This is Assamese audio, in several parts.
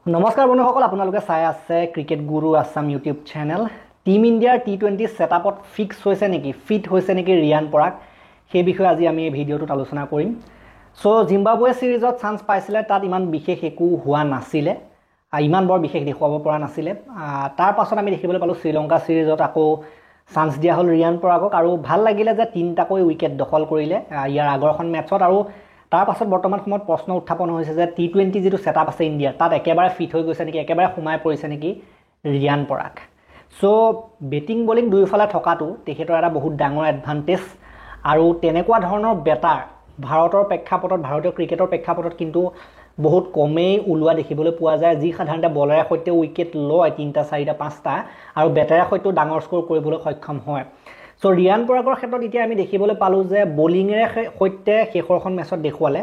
নমস্কাৰ বন্ধুসকল, আপোনালোকে চাই আছে ক্ৰিকেট গুৰু আছাম ইউটিউব চেনেল। টিম ইণ্ডিয়াৰ টি20 ছেটআপত ফিক্স হৈছে নেকি, ফিট হৈছে নেকি ৰিয়ান পৰাগ, সেই বিষয়ে আজি আমি এই ভিডিঅ'টোত আলোচনা কৰিম। জিম্বাবুৱে সিৰিজত চান্স পাইছিলে, তাত ইমান বিশেষ একো হোৱা নাছিলে, ইমান বৰ বিশেষ দেখুৱাব পৰা নাছিলে। তাৰ পাছত আমি দেখিবলৈ পালোঁ শ্ৰীলংকা সিৰিজত আকৌ চান্স দিয়া হ'ল ৰিয়ান পৰাগক, আৰু ভাল লাগিলে যে 3টাকৈ উইকেট দখল কৰিলে ইয়াৰ আগৰখন মেটছত। আৰু তাৰ পাছত বৰ্তমান সময়ত প্ৰশ্ন উত্থাপন হৈছে যে টি20 যিটো ছেটআপ আছে ইণ্ডিয়াৰ, তাত একেবাৰে ফিট হৈ গৈছে নেকি, একেবাৰে সোমাই পৰিছে নেকি ৰিয়ান পৰাগ। বেটিং বলিং দুয়োফালে থকাটো তেখেতৰ এটা বহুত ডাঙৰ এডভান্টেজ, আৰু তেনেকুৱা ধৰণৰ বেটাৰ ভাৰতৰ প্ৰেক্ষাপটত, ভাৰতীয় ক্ৰিকেটৰ প্ৰেক্ষাপটত কিন্তু বহুত কমেই ওলোৱা দেখিবলৈ পোৱা যায়, যি সাধাৰণতে বলাৰৰ সৈতে উইকেট লয় 3টা 4টা 5টা, আৰু বেটাৰৰ সৈতেও ডাঙৰ স্ক'ৰ কৰিবলৈ সক্ষম হয়। ৰিয়ান পৰাগৰ ক্ষেত্ৰত এতিয়া আমি দেখিবলৈ পালোঁ যে বলিঙেৰে সৈতে শেষৰখন মেচত দেখুৱালে,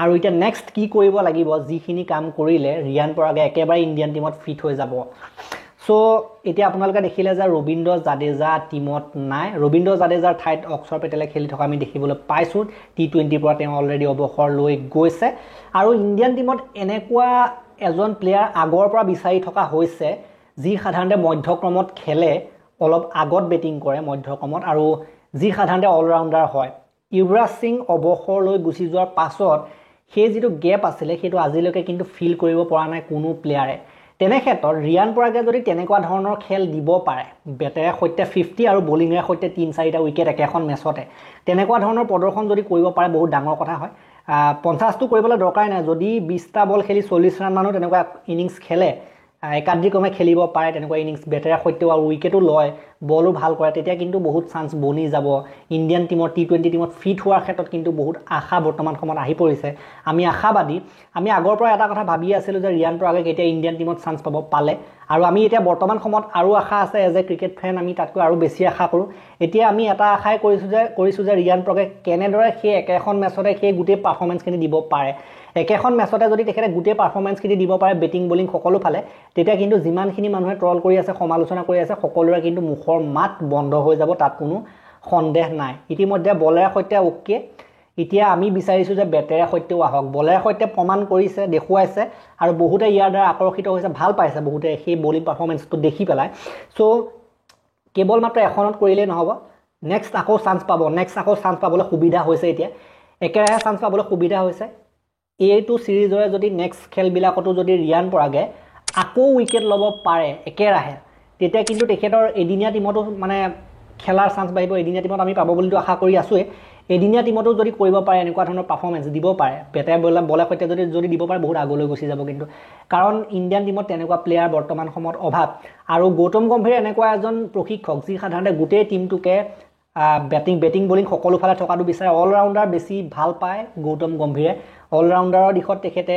আৰু এতিয়া নেক্সট কি কৰিব লাগিব, যিখিনি কাম কৰিলে ৰিয়ান পৰাগে একেবাৰে ইণ্ডিয়ান টিমত ফিট হৈ যাব। এতিয়া আপোনালোকে দেখিলে যে ৰবীন্দ্ৰ জাদেজা টিমত নাই, ৰবীন্দ্ৰ জাদেজাৰ ঠাইত অক্ষৰ পেটেলে খেলি থকা আমি দেখিবলৈ পাইছোঁ। টি20ৰ পৰা তেওঁ অলৰেডি অৱসৰ লৈ গৈছে, আৰু ইণ্ডিয়ান টিমত এনেকুৱা এজন প্লেয়াৰ আগৰ পৰা বিচাৰি থকা হৈছে যি সাধাৰণতে মধ্যক্ৰমত খেলে, অলপ আগত বেটিং কৰে মধ্যক্ৰমত, আৰু যি সাধাৰণতে অলৰাউণ্ডাৰ হয়। যুৱৰাজ সিং অৱসৰ লৈ গুচি যোৱাৰ পাছত সেই যিটো গেপ আছিলে সেইটো আজিলৈকে কিন্তু ফিল কৰিব পৰা নাই কোনো প্লেয়াৰে। তেনে ক্ষেত্ৰত ৰিয়ান পৰাগে যদি তেনেকুৱা ধৰণৰ খেল দিব পাৰে, বেটেৰে সৈতে 50 আৰু বলিঙেৰে সৈতে 3-4টা উইকেট একেখন মেচতে, তেনেকুৱা ধৰণৰ প্ৰদৰ্শন যদি কৰিব পাৰে বহুত ডাঙৰ কথা হয়। 50টো কৰিবলৈ দৰকাৰ নাই, যদি 20টা বল খেলি 40 ৰান মানো তেনেকুৱা ইনিংছ খেলে, একাধিক্ৰমে খেলিব পাৰে তেনেকুৱা ইনিংছ, বেটেৰে সৈতেও আৰু উইকেটো লয়, বলো ভাল কৰে, তেতিয়া কিন্তু বহুত চান্স বনি যাব। ইণ্ডিয়ান টিমৰ টি20 টিমত ফিট হোৱাৰ ক্ষেত্ৰত কিন্তু বহুত আশা বৰ্তমান সময়ত আহি পৰিছে। আমি আশাবাদী, আমি আগৰ পৰা এটা কথা ভাবি আছিলোঁ যে ৰিয়ান পৰাগে কেতিয়া ইণ্ডিয়ান টিমত চান্স পালে, আৰু আমি এতিয়া বৰ্তমান সময়ত আৰু আশা আছে, এজ এ ক্ৰিকেট ফেন আমি তাতকৈ আৰু বেছি আশা কৰোঁ। এতিয়া আমি এটা আশাই কৰিছোঁ যে ৰিয়ান পৰাগে কেনেদৰে সেই একেখন মেচতে সেই গোটেই পাৰফৰ্মেঞ্চখিনি দিব পাৰে। একেখন মেচতে যদি তেখেতে গোটেই পাৰফৰ্মেঞ্চখিনি দিব পাৰে বেটিং বলিং সকলো ফালে, তেতিয়া কিন্তু যিমানখিনি মানুহে ট্ৰল কৰি আছে, সমালোচনা কৰি আছে, সকলোৰে কিন্তু মুখৰ মাত বন্ধ হৈ যাব, তাত কোনো সন্দেহ নাই। ইতিমধ্যে বলেৰ সৈতে অ'কে, এতিয়া আমি বিচাৰিছোঁ যে বেটেৰে সৈতেও আহক। বলেৰ সৈতে প্ৰমাণ কৰিছে, দেখুৱাইছে, আৰু বহুতে ইয়াৰ দ্বাৰা আকৰ্ষিত হৈছে, ভাল পাইছে বহুতে সেই বলিং পাৰফৰ্মেঞ্চটো দেখি পেলাই। কেৱল মাত্ৰ এখনত কৰিলেই নহ'ব, নেক্সট আকৌ চান্স পাবলৈ সুবিধা হৈছে। এতিয়া একেৰাহে চান্স পাবলৈ সুবিধা হৈছে। এইটো ছিৰিজৰে যদি নেক্সট খেলবিলাকতো যদি ৰিয়ান পৰাগে আকৌ উইকেট ল'ব পাৰে একেৰাহে, তেতিয়া কিন্তু তেখেতৰ এদিনীয়া টিমতো মানে খেলাৰ চান্স বাঢ়িব। এদিনীয়া টিমত আমি পাব বুলিতো আশা কৰি আছোঁৱেই, এদিনীয়া টিমতো যদি কৰিব পাৰে, এনেকুৱা ধৰণৰ পাৰফৰ্মেঞ্চ দিব পাৰে, বেটাৰ বলৰ সৈতে যদি দিব পাৰে, বহুত আগলৈ গুচি যাব কিন্তু। কাৰণ ইণ্ডিয়ান টিমত তেনেকুৱা প্লেয়াৰ বৰ্তমান সময়ত অভাৱ, আৰু গৌতম গম্ভীৰ এনেকুৱা এজন প্ৰশিক্ষক যি সাধাৰণতে গোটেই টিমটোকে বেটিং বলিং সকলো ফালে থকাটো বিচাৰে। অলৰাউণ্ডাৰ বেছি ভাল পায় গৌতম গম্ভীৰে, অলৰাউণ্ডাৰৰ দিশত তেখেতে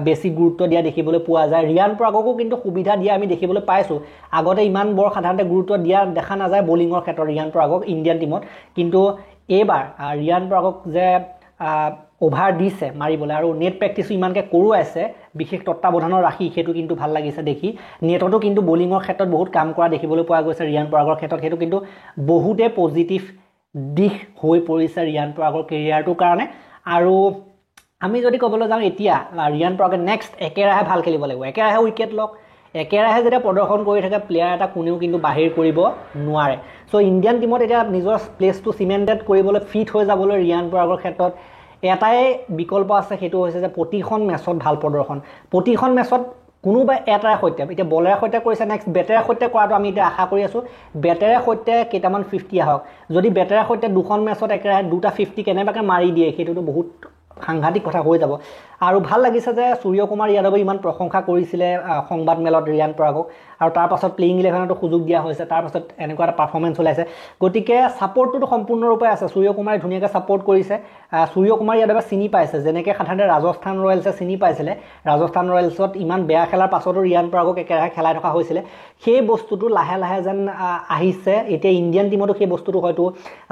বেছি গুৰুত্ব দিয়া দেখিবলৈ পোৱা যায়। ৰিয়ান পৰাগকো কিন্তু সুবিধা দিয়া আমি দেখিবলৈ পাইছোঁ। আগতে ইমান বৰ সাধাৰণতে গুৰুত্ব দিয়া দেখা নাযায় বলিঙৰ ক্ষেত্ৰত ৰিয়ান পৰাগক ইণ্ডিয়ান টিমত, কিন্তু এইবাৰ ৰিয়ান পৰাগক যে অভাৰ দিছে মাৰিবলৈ, আৰু নেট প্ৰেক্টিছো ইমানকৈ কৰোৱাইছে বিশেষ তত্ত্বাৱধানত ৰাখি, সেইটো কিন্তু ভাল লাগিছে দেখি। নেটতো কিন্তু বলিঙৰ ক্ষেত্ৰত বহুত কাম কৰা দেখিবলৈ পোৱা গৈছে ৰিয়ান পৰাগৰ ক্ষেত্ৰত, সেইটো কিন্তু বহুতে পজিটিভ দিশ হৈ পৰিছে ৰিয়ান পৰাগৰ কেৰিয়াৰটোৰ কাৰণে। আৰু আমি যদি ক'বলৈ যাওঁ, এতিয়া ৰিয়ান পৰাগে নেক্সট একেৰাহে ভাল খেলিব লাগিব, একেৰাহে উইকেট লওক, একেৰাহে যেতিয়া প্ৰদৰ্শন কৰি থাকে প্লেয়াৰ এটা কোনেও কিন্তু বাহিৰ কৰিব নোৱাৰে। ইণ্ডিয়ান টিমত এতিয়া নিজৰ প্লেচটো চিমেণ্টেড কৰিবলৈ, ফিট হৈ যাবলৈ ৰিয়ান পৰাগৰ ক্ষেত্ৰত এটাই বিকল্প আছে, সেইটো হৈছে যে প্ৰতিখন মেচত ভাল প্ৰদৰ্শন, প্ৰতিখন মেচত কোনোবা এটাৰ সৈতে, এতিয়া বলেৰ সৈতে কৰিছে, নেক্সট বেটেৰে সৈতে কৰাটো আমি এতিয়া আশা কৰি আছোঁ। বেটেৰে সৈতে কেইটামান 50 আহক, যদি বেটেৰে সৈতে দুখন মেচত একেৰাহে 2টা 50 কেনেবাকৈ মাৰি দিয়ে, সেইটোতো বহুত সাংঘাতিক কথা হৈ যাব। আৰু ভাল লাগিছে যে সূৰ্যকুমাৰ যাদৱে ইমান প্ৰশংসা কৰিছিলে সংবাদ মেলত ৰিয়ান পৰাগক, আৰু তাৰ পাছত প্লেয়িং 11তো সুযোগ দিয়া হৈছে, তাৰ পাছত এনেকুৱা এটা পাৰফৰ্মেঞ্চ ওলাইছে। গতিকে ছাপৰ্টটোতো সম্পূৰ্ণৰূপে আছে, সূৰ্যকুমাৰে ধুনীয়াকৈ ছাপৰ্ট কৰিছে। সূৰ্যকুমাৰ যাদৱে চিনি পাইছে, যেনেকৈ সাধাৰণতে ৰাজস্থান ৰয়েলছে চিনি পাইছিলে, ৰাজস্থান ৰয়েলছত ইমান বেয়া খেলাৰ পাছতো ৰিয়ান পৰাগক একেৰাহে খেলাই থকা হৈছিলে, সেই বস্তুটো লাহে লাহে যেন আহিছে। এতিয়া ইণ্ডিয়ান টিমতো সেই বস্তুটো হয়তো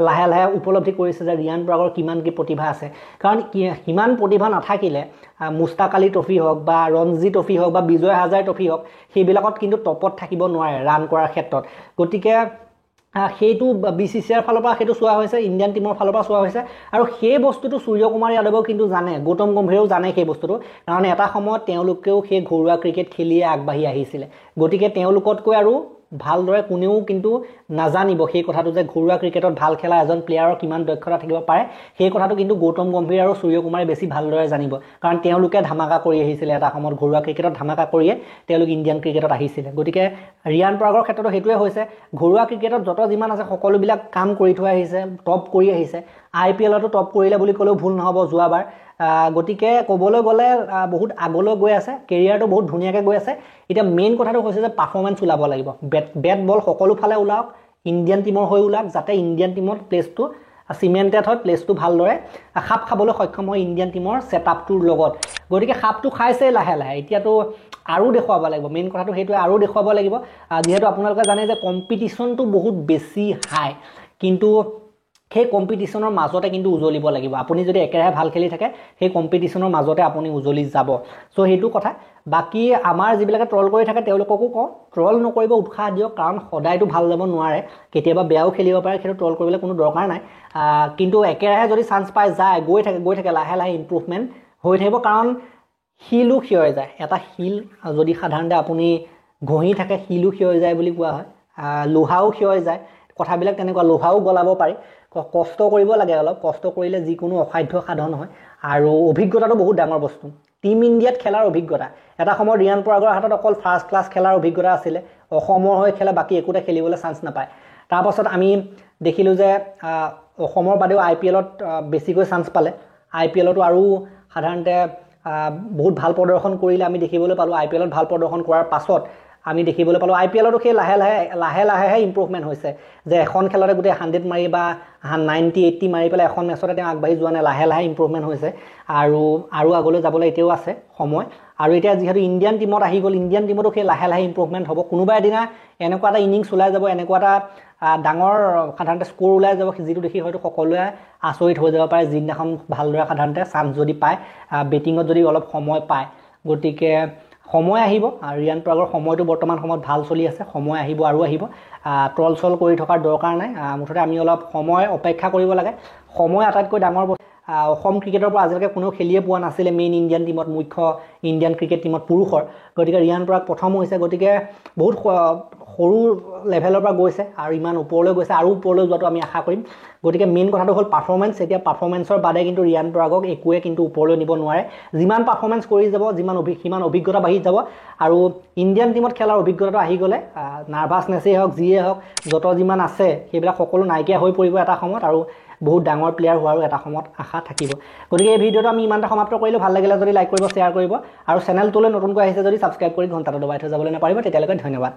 লাহে লাহে উপলব্ধি কৰিছে যে ৰিয়ান পৰাগৰ কিমান কি প্ৰতিভা আছে। কাৰণ সিমান প্ৰতিভা নাথাকিলে মুস্তাক আলী ট্ৰফি হওক বা ৰঞ্জি ট্ৰফি হওক বা বিজয় হাজাৰ ট্ৰফি হওক, সেইবিলাকত কিন্তু টপত থাকিব নোৱাৰে ৰান কৰাৰ ক্ষেত্ৰত। গতিকে সেইটো BCCIৰ ফালৰ পৰা সেইটো চোৱা হৈছে, ইণ্ডিয়ান টিমৰ ফালৰ পৰা চোৱা হৈছে আৰু সেই বস্তুটো সূৰ্যকুমাৰ যাদৱেও কিন্তু জানে, গৌতম গম্ভীৰেও জানে সেই বস্তুটো, কাৰণ এটা সময়ত তেওঁলোকেও সেই ঘৰুৱা ক্ৰিকেট খেলিয়ে আগবাঢ়ি আহিছিলে। গতিকে তেওঁলোকতকৈ আৰু ভালদৰে কোনেও কিন্তু নাজানিব সেই কথাটো যে ঘৰুৱা ক্ৰিকেটত ভাল খেলা এজন প্লেয়াৰৰ কিমান দক্ষতা থাকিব পাৰে, সেই কথাটো কিন্তু গৌতম গম্ভীৰ আৰু সূৰ্যকুমাৰে বেছি ভালদৰে জানিব, কাৰণ তেওঁলোকে ধামাকা কৰি আহিছিলে এটা সময়ত, ঘৰুৱা ক্ৰিকেটত ধামাকা কৰিয়ে তেওঁলোক ইণ্ডিয়ান ক্ৰিকেটত আহিছিলে। গতিকে ৰিয়ান পৰাগৰ ক্ষেত্ৰতো সেইটোৱে হৈছে, ঘৰুৱা ক্ৰিকেটত যত যিমান আছে সকলোবিলাক কাম কৰি থৈ আহিছে, টপ কৰি আহিছে, IPLতো টপ কৰিলে বুলি ক'লেও ভুল নহ'ব যোৱাবাৰ। গতিকে ক'বলৈ গ'লে বহুত আগলৈ গৈ আছে, কেৰিয়াৰটো বহুত ধুনীয়াকৈ গৈ আছে। এতিয়া মেইন কথাটো হৈছে যে পাৰফৰ্মেঞ্চ ওলাব লাগিব, বেট বল সকলো ফালে ওলাওক, ইণ্ডিয়ান টিমৰ হৈ ওলাওক, যাতে ইণ্ডিয়ান টিমত প্লেচটো চিমেণ্টেড হয়, প্লেচটো ভালদৰে খাপ খাবলৈ সক্ষম হয় ইণ্ডিয়ান টিমৰ ছেটআপটোৰ লগত। গতিকে খাপটো খাইছে লাহে লাহে, এতিয়াতো আৰু দেখুৱাব লাগিব, মেইন কথাটো সেইটোৱে, আৰু দেখুৱাব লাগিব। যিহেতু আপোনালোকে জানে যে কম্পিটিশ্যনটো বহুত বেছি হাই, কিন্তু সেই কম্পিটিশ্যনৰ মাজতে কিন্তু উজলিব লাগিব। আপুনি যদি একেৰাহে ভাল খেলি থাকে সেই কম্পিটিশ্যনৰ মাজতে আপুনি উজলি যাব। চ' সেইটো কথা। বাকী আমাৰ যিবিলাকে ট্ৰল কৰি থাকে তেওঁলোককো কওঁ, ট্ৰল নকৰিব, উৎসাহ দিয়ক, কাৰণ সদায়তো ভাল যাব নোৱাৰে, কেতিয়াবা বেয়াও খেলিব পাৰে, সেইটো ট্ৰল কৰিবলৈ কোনো দৰকাৰ নাই। কিন্তু একেৰাহে যদি চান্স পাই যায়, গৈ থাকে লাহে লাহে ইম্প্ৰুভমেণ্ট হৈ থাকিব, কাৰণ শিলো ক্ষয় যায়। এটা শিল যদি সাধাৰণতে আপুনি ঘঁহি থাকে শিলো ক্ষয় যায় বুলি কোৱা হয়, লোহাও ক্ষয় যায়, কথাবিলাক তেনেকুৱা, লোহাও গলাব পাৰি। কষ্ট কৰিব লাগে, অলপ কষ্ট কৰিলে যিকোনো অসাধ্য সাধন হয়। আৰু অভিজ্ঞতাটো বহুত ডাঙৰ বস্তু, টিম ইণ্ডিয়াত খেলাৰ অভিজ্ঞতা। এটা সময়ত ৰিয়ান পৰাগৰ হাতত অকল ফাৰ্ষ্ট ক্লাছ খেলাৰ অভিজ্ঞতা আছিলে, অসমৰ হৈ খেলা, বাকী একোতে খেলিবলৈ চান্স নাপায়। তাৰপাছত আমি দেখিলোঁ যে অসমৰ বাদেও IPLত বেছিকৈ চান্স পালে, IPLতো আৰু সাধাৰণতে বহুত ভাল প্ৰদৰ্শন কৰিলে আমি দেখিবলৈ পালোঁ। IPLত ভাল প্ৰদৰ্শন কৰাৰ পাছত আমি দেখিবলৈ পালোঁ IPLতো সেই লাহে লাহেহে ইম্প্ৰুভমেণ্ট হৈছে, যে এখন খেলতে গোটেই 100 মাৰি বা 90-80 মাৰি পেলাই এখন মেচতে তেওঁ আগবাঢ়ি যোৱা নাই, লাহে লাহে ইম্প্ৰুভমেণ্ট হৈছে আৰু আগলৈ যাবলৈ এতিয়াও আছে সময়। আৰু এতিয়া যিহেতু ইণ্ডিয়ান টিমত আহি গ'ল, ইণ্ডিয়ান টিমতো সেই লাহে লাহে ইম্প্ৰুভমেণ্ট হ'ব। কোনোবা এদিনা এনেকুৱা এটা ইনিংছ ওলাই যাব, এনেকুৱা এটা ডাঙৰ সাধাৰণতে স্ক'ৰ ওলাই যাব, যিটো দেখি হয়তো সকলোৱে আচৰিত হৈ যাব পাৰে, যিদিনাখন ভালদৰে সাধাৰণতে চান্স যদি পায়, বেটিঙত যদি অলপ সময় পায়। গতিকে সময় আহিব, ৰিয়ান পৰাগৰ সময়টো বৰ্তমান সময়ত ভাল চলি আছে, সময় আহিব আৰু আহিব। ট্ৰল চল কৰি থকাৰ দৰকাৰ নাই, মুঠতে আমি অলপ সময় অপেক্ষা কৰিব লাগে। সময় আটাইতকৈ ডাঙৰ বস্তু। অসম ক্ৰিকেটৰ পৰা আজিলৈকে কোনেও খেলিয়ে পোৱা নাছিলে মেইন ইণ্ডিয়ান টিমত, মুখ্য ইণ্ডিয়ান ক্ৰিকেট টিমত পুৰুষৰ। গতিকে ৰিয়ান পৰাগ প্ৰথম হৈছে, গতিকে বহুত সৰু লেভেলৰ পৰা গৈছে আৰু ইমান ওপৰলৈ গৈছে, আৰু ওপৰলৈ যোৱাটো আমি আশা কৰিম। গতিকে মেইন কথাটো হ'ল পাৰফৰ্মেঞ্চ। এতিয়া পাৰফৰ্মেঞ্চৰ বাদে কিন্তু ৰিয়ান পৰাগক একোৱে কিন্তু ওপৰলৈ নিব নোৱাৰে। যিমান পাৰফৰ্মেঞ্চ কৰি যাব, সিমান অভিজ্ঞতা বাঢ়ি যাব, আৰু ইণ্ডিয়ান টিমত খেলাৰ অভিজ্ঞতাটো আহি গ'লে নাৰ্ভাছনেছেই হওক, যিয়ে হওক, যত যিমান আছে সেইবিলাক সকলো নাইকিয়া হৈ পৰিব এটা সময়ত, আৰু বহুত ডাঙৰ প্লেয়াৰ হোৱাৰো এটা সময়ত আশা থাকিব। গতিকে এই ভিডিঅ'টো আমি ইমানটা সমাপ্ত কৰিলোঁ। ভাল লাগিলে যদি লাইক কৰিব, শ্বেয়াৰ কৰিব, আৰু চেনেলটোলৈ নতুনকৈ আহিছে যদি ছাবস্ক্ৰাইব কৰি ঘণ্টাটো দবাই থৈ যাবলৈ নাপাৰিব। তেতিয়ালৈকে ধন্যবাদ।